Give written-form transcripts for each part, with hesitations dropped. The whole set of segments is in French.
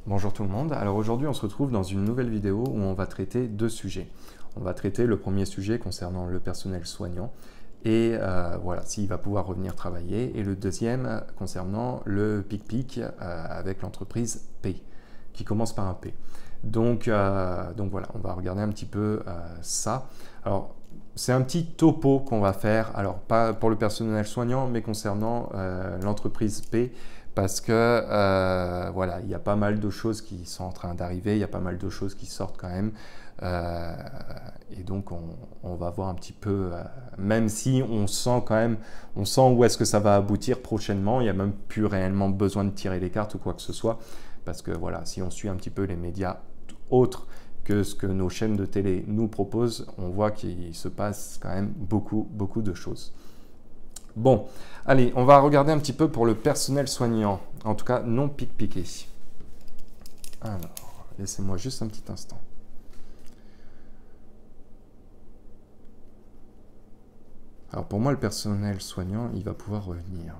Bonjour tout le monde, alors aujourd'hui on se retrouve dans une nouvelle vidéo où on va traiter deux sujets. On va traiter le premier sujet concernant le personnel soignant et voilà, s'il va pouvoir revenir travailler, et le deuxième concernant le PIC-PIC avec l'entreprise P, qui commence par un P. Donc voilà, on va regarder un petit peu ça. Alors c'est un petit topo qu'on va faire, alors pas pour le personnel soignant, mais concernant l'entreprise P, parce que voilà, il y a pas mal de choses qui sont en train d'arriver, il y a pas mal de choses qui sortent quand même, et donc on va voir un petit peu, même si on sent quand même, on sent où est-ce que ça va aboutir prochainement, il n'y a même plus réellement besoin de tirer les cartes ou quoi que ce soit, parce que voilà, si on suit un petit peu les médias autres que ce que nos chaînes de télé nous proposent, on voit qu'il se passe quand même beaucoup de choses. Bon, allez, on va regarder un petit peu pour le personnel soignant, en tout cas non piqué. Alors, laissez-moi juste un petit instant. Alors pour moi, le personnel soignant, il va pouvoir revenir.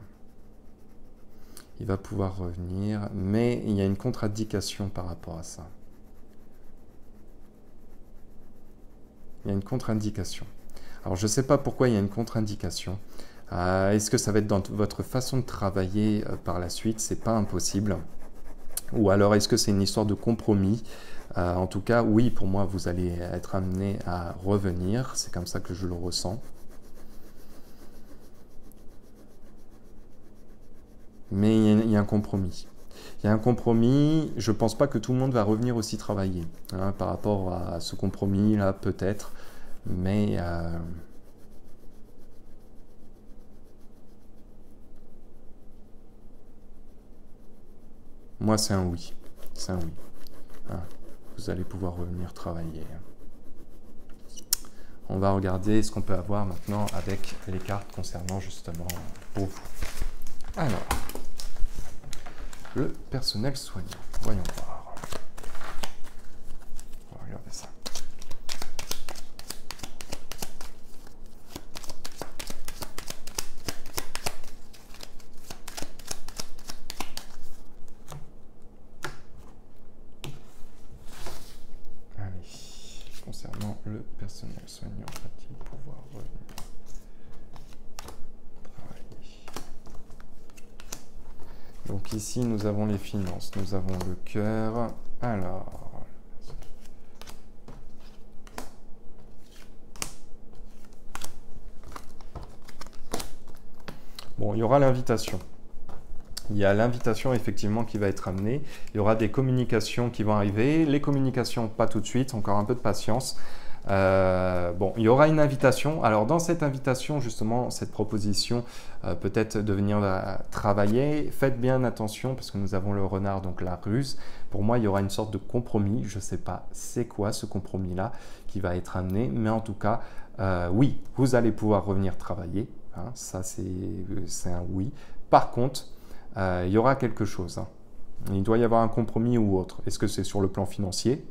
Il va pouvoir revenir, mais il y a une contre-indication par rapport à ça. Il y a une contre-indication. Alors je ne sais pas pourquoi il y a une contre-indication. Est-ce que ça va être dans votre façon de travailler par la suite? C'est pas impossible. Ou alors est-ce que c'est une histoire de compromis? En tout cas, oui, pour moi, vous allez être amené à revenir. C'est comme ça que je le ressens. Mais il y a un compromis. Il y a un compromis. Je ne pense pas que tout le monde va revenir aussi travailler. Hein, par rapport à ce compromis-là, peut-être. Mais... moi, c'est un oui. C'est un oui. Hein, vous allez pouvoir revenir travailler. On va regarder ce qu'on peut avoir maintenant avec les cartes concernant justement pour vous. Alors, le personnel soignant. Voyons voir. On va regarder ça. Concernant le personnel soignant, va-t-il pouvoir revenir travailler? Donc ici, nous avons les finances, nous avons le cœur. Alors, bon, il y aura l'invitation. Il y a l'invitation effectivement qui va être amenée. Il y aura des communications qui vont arriver. Les communications, pas tout de suite, encore un peu de patience. Bon, il y aura une invitation. Alors dans cette invitation, justement, cette proposition, peut-être de venir travailler, faites bien attention parce que nous avons le renard, donc la ruse. Pour moi, il y aura une sorte de compromis. Je ne sais pas c'est quoi ce compromis-là qui va être amené, mais en tout cas, oui, vous allez pouvoir revenir travailler. Hein, ça, c'est un oui. Par contre, il y aura quelque chose. Hein. Il doit y avoir un compromis ou autre. Est-ce que c'est sur le plan financier?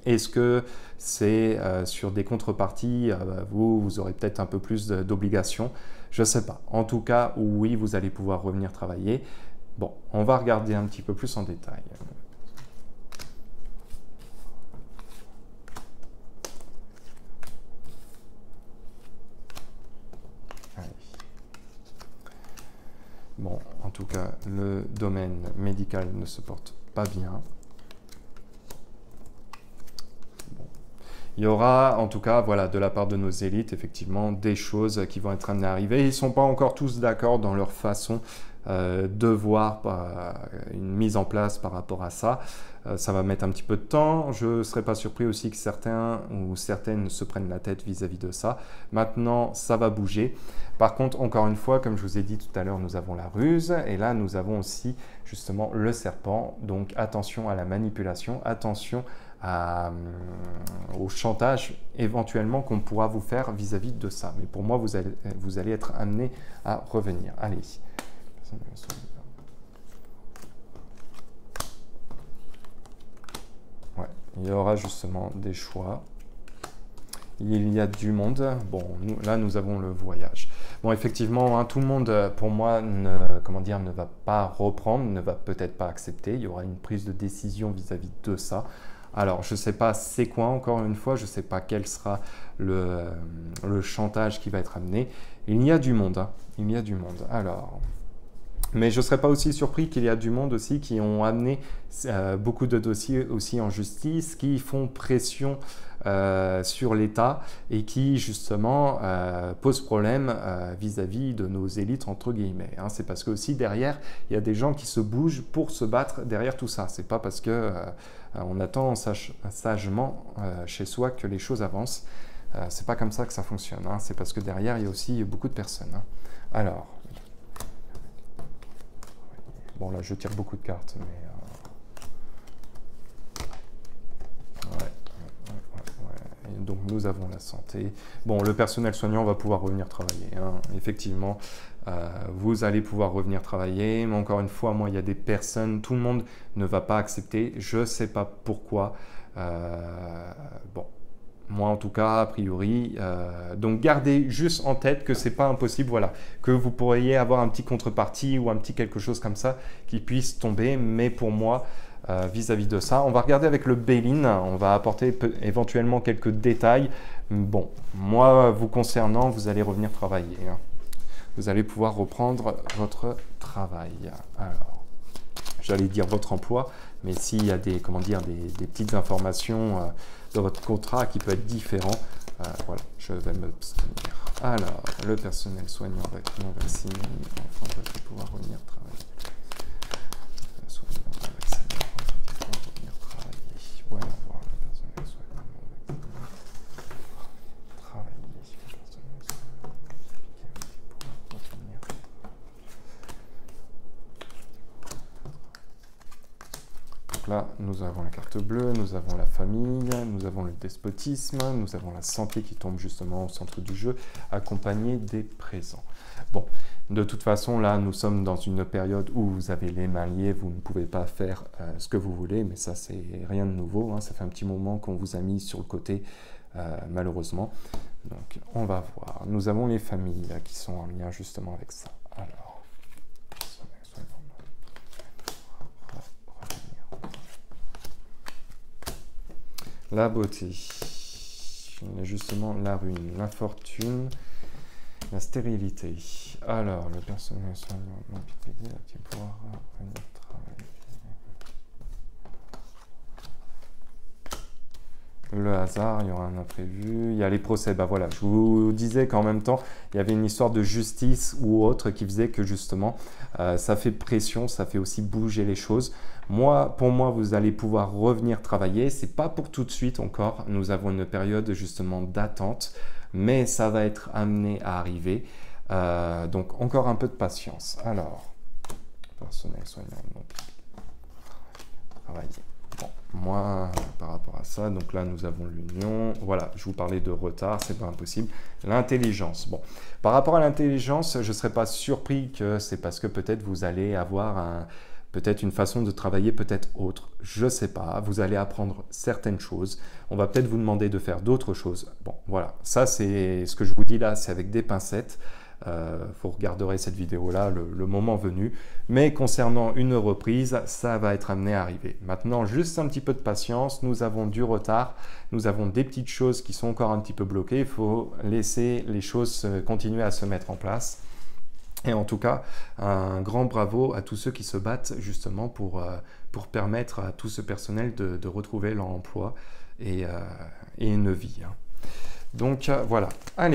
Est-ce que c'est sur des contreparties? Vous aurez peut-être un peu plus d'obligations. Je ne sais pas. En tout cas, oui, vous allez pouvoir revenir travailler. Bon, on va regarder un petit peu plus en détail. Bon, en tout cas, le domaine médical ne se porte pas bien. Bon. Il y aura, en tout cas, voilà, de la part de nos élites, effectivement, des choses qui vont être amenées à arriver. Ils ne sont pas encore tous d'accord dans leur façon de voir une mise en place par rapport à ça. Ça va mettre un petit peu de temps. Je ne serais pas surpris aussi que certains ou certaines se prennent la tête vis-à-vis de ça. Maintenant, ça va bouger. Par contre, encore une fois, comme je vous ai dit tout à l'heure, nous avons la ruse et là, nous avons aussi justement le serpent. Donc, attention à la manipulation, attention au chantage éventuellement qu'on pourra vous faire vis-à-vis de ça. Mais pour moi, vous allez être amené à revenir. Allez. Ouais, il y aura justement des choix. il y a du monde. Bon, là, nous avons le voyage. Bon, effectivement, hein, tout le monde, pour moi, ne va pas reprendre, ne va peut-être pas accepter. Il y aura une prise de décision vis-à-vis de ça. Alors, je ne sais pas c'est quoi, encore une fois, je ne sais pas quel sera le chantage qui va être amené. Il y a du monde, hein. Il y a du monde. Alors, mais je ne serais pas aussi surpris qu'il y a du monde aussi qui ont amené beaucoup de dossiers aussi en justice, qui font pression sur l'État et qui justement posent problème vis-à-vis de nos élites entre guillemets. Hein. C'est parce que aussi derrière, il y a des gens qui se bougent pour se battre derrière tout ça. C'est pas parce que on attend sagement chez soi que les choses avancent. C'est pas comme ça que ça fonctionne. Hein. C'est parce que derrière, il y a aussi beaucoup de personnes. Hein. Alors, bon là, je tire beaucoup de cartes, mais Et donc nous avons la santé. Bon, le personnel soignant va pouvoir revenir travailler. Hein. Effectivement, vous allez pouvoir revenir travailler. Mais encore une fois, moi, il y a des personnes, tout le monde ne va pas accepter. Je ne sais pas pourquoi. Bon, moi en tout cas, a priori. Donc gardez juste en tête que c'est pas impossible, voilà, que vous pourriez avoir un petit contrepartie ou un petit quelque chose comme ça qui puisse tomber. Mais pour moi, vis-à-vis de ça, on va regarder avec le bail-in, on va apporter éventuellement quelques détails. Bon, moi, vous concernant, vous allez revenir travailler. Hein. Vous allez pouvoir reprendre votre travail. Alors, j'allais dire votre emploi, mais s'il y a des, comment dire, des petites informations dans votre contrat qui peut être différent, voilà, je vais m'abstenir. Alors, le personnel soignant non vacciné, enfin, va pouvoir revenir travailler. Là, nous avons la carte bleue, nous avons la famille, nous avons le despotisme, nous avons la santé qui tombe justement au centre du jeu, accompagné des présents. Bon, de toute façon, là, nous sommes dans une période où vous avez les mains liées, vous ne pouvez pas faire ce que vous voulez, mais ça, c'est rien de nouveau. Hein, ça fait un petit moment qu'on vous a mis sur le côté, malheureusement. Donc, on va voir. Nous avons les familles qui sont en lien justement avec ça. Alors. La beauté, justement la ruine, l'infortune, la stérilité. Alors, le personnel soignant non pipédé va-t-il pouvoir revenir travailler? Le hasard, il y aura un imprévu, il y a les procès. Bah voilà, je vous disais qu'en même temps, il y avait une histoire de justice ou autre qui faisait que justement, ça fait pression, ça fait aussi bouger les choses. Moi, pour moi, vous allez pouvoir revenir travailler. C'est pas pour tout de suite encore. Nous avons une période justement d'attente, mais ça va être amené à arriver. Donc, encore un peu de patience. Alors, personnel soignant, donc, travailler. Bon, moi, par rapport à ça, donc là, nous avons l'union. Voilà, je vous parlais de retard, c'est pas impossible. L'intelligence. Bon, par rapport à l'intelligence, je ne serais pas surpris que c'est parce que peut-être vous allez avoir peut-être une façon de travailler, peut-être autre. Je ne sais pas. Vous allez apprendre certaines choses. On va peut-être vous demander de faire d'autres choses. Bon, voilà. Ça, c'est ce que je vous dis là, c'est avec des pincettes. Vous regarderez cette vidéo-là le moment venu. Mais concernant une reprise, ça va être amené à arriver. Maintenant, juste un petit peu de patience. Nous avons du retard. Nous avons des petites choses qui sont encore un petit peu bloquées. Il faut laisser les choses continuer à se mettre en place. Et en tout cas, un grand bravo à tous ceux qui se battent justement pour permettre à tout ce personnel de retrouver leur emploi et une vie. Hein. Donc voilà, allez.